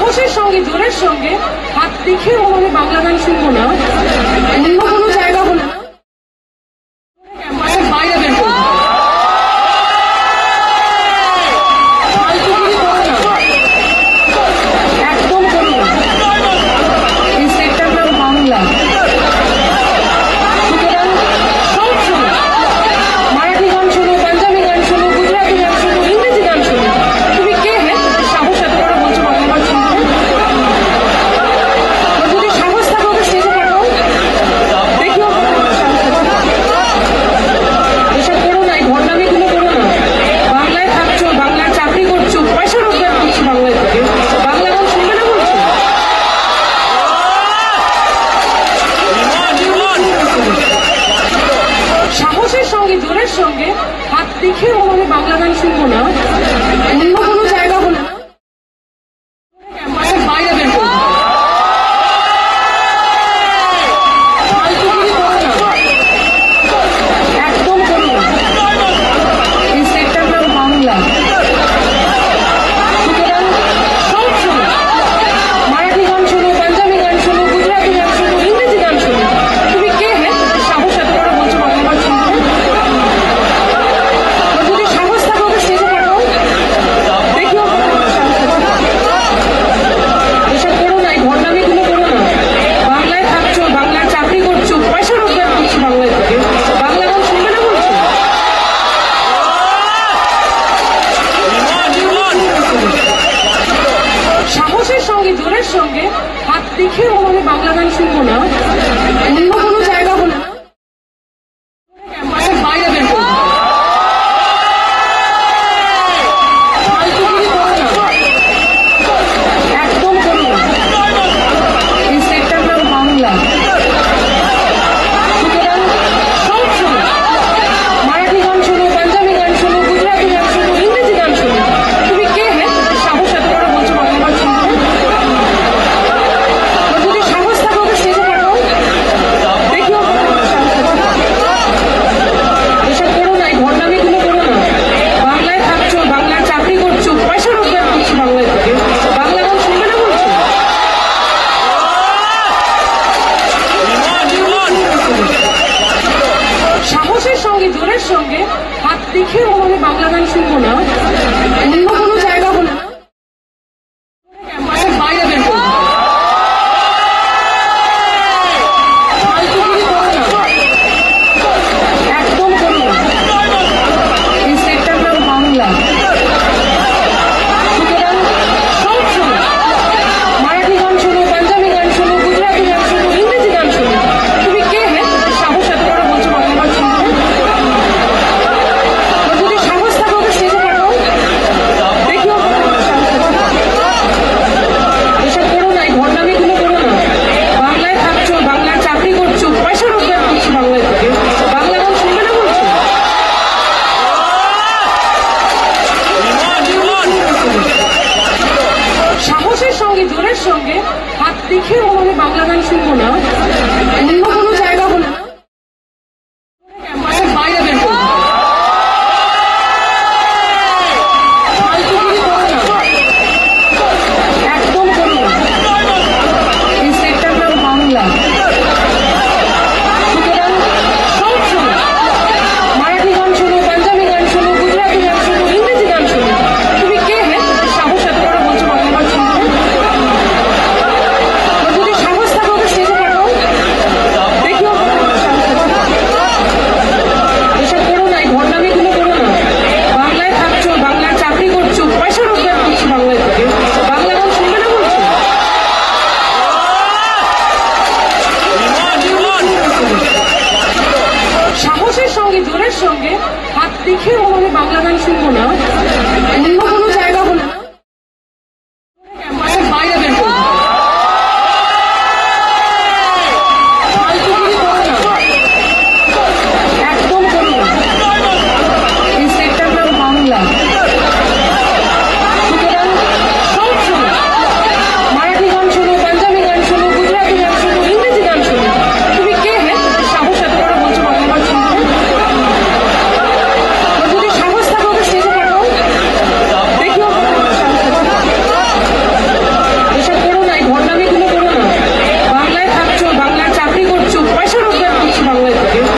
সাহসের সঙ্গে জোরের সঙ্গে হাত দেখে ওভাবে বাংলা গান শুনবো না, অন্য কোনো জায়গা হলে ক্যাম্পাসের বাইরে বের করবো। একদম করবো না, এই সেটটার নাম বাংলা। সুতরাং সব শোনো, মারাঠি গান শোনো, পাঞ্জাবি গান শোনো, গুজরাটি গান শোনো, ইংরেজি গান শোনো। তুমি কে হে সাহস এত বড় বলছো বাংলা গান শুনতে? যদি সাহস থাকে ওকে স্টেজে পাঠাও, দেখিও এসব করো না, এই ভণ্ডামিগুলো করো না। বাংলায় থাকছো, বাংলায় চাকরি করছো, পয়সা রোজগার করছো বাংলায় থেকে, বাংলা গান শুনবে না বলছো? সাহসের সঙ্গে জোরের সঙ্গে হাত দেখে ওভাবে বাংলা গান শুনবো না, অন্য কোনো জায়গা হলে ক্যাম্পাসের বাইরে বের করবো। একদম করবো না, এই সেটটার নাম বাংলা। সুতরাং সব শোনো, মারাঠি গান শোনো, পাঞ্জাবি গান শোনো, গুজরাটি গান শোনো, ইংরেজি গান শোনো। তুমি কে হে সাহস এত বড় বলছো বাংলা গান শুনতে? যদি সাহস থাকে ওকে স্টেজে পাঠাও, দেখিও এসব করো না, এই ভণ্ডামিগুলো করো না। বাংলায় থাকছো, বাংলায় চাকরি করছো, পয়সা রোজগার করছো বাংলায় থেকে, বাংলা গান শুনবে না বলছো? সাহসের সঙ্গে জোরের সঙ্গে হাত দেখে ওভাবে বাংলা গান শুনবো না, অন্য কোনো জায়গা হলে ক্যাম্পাসের বাইরে বের করবো। একদম করবো না, এই সেটটার নাম বাংলা। সুতরাং সব শোনো, মারাঠি গান শোনো, পাঞ্জাবি গান শোনো, গুজরাটি গান শোনো, ইংরেজি গান শোনো। তুমি কে হে সাহস এত বড় বলছো বাংলা গান শুনতে? যদি সাহস থাকে ওকে স্টেজে পাঠাও, দেখিও এসব করো না, এই ভণ্ডামিগুলো করো না। বাংলায় থাকছো, বাংলায় চাকরি করছো, পয়সা রোজগার করছো বাংলায় থেকে, বাংলা গান শুনবে না বলছো? সাহসের সঙ্গে জোরের সঙ্গে হাত দেখে ওভাবে বাংলা গান শুনবো না, অন্য কোনো জায়গা হলে ক্যাম্পাসের বাইরে বের করবো। একদম করবো না, এই সেটটার নাম বাংলা। সুতরাং সব শোনো, মারাঠি গান শোনো, পাঞ্জাবি গান শোনো, গুজরাটি গান শোনো, ইংরেজি গান শোনো। তুমি কে হে সাহস এত বড় বলছো বাংলা গান শুনতে? যদি সাহস থাকে ওকে স্টেজে পাঠাও, দেখিও এসব করো না, এই ভণ্ডামিগুলো করো না। বাংলায় থাকছো, বাংলায় চাকরি করছো, পয়সা রোজগার করছো বাংলায় থেকে, বাংলা গান শুনবে না বলছো? সাহসের সঙ্গে জোরের সঙ্গে হাত দেখে ওভাবে বাংলা গান শুনবো না, অন্য কোনো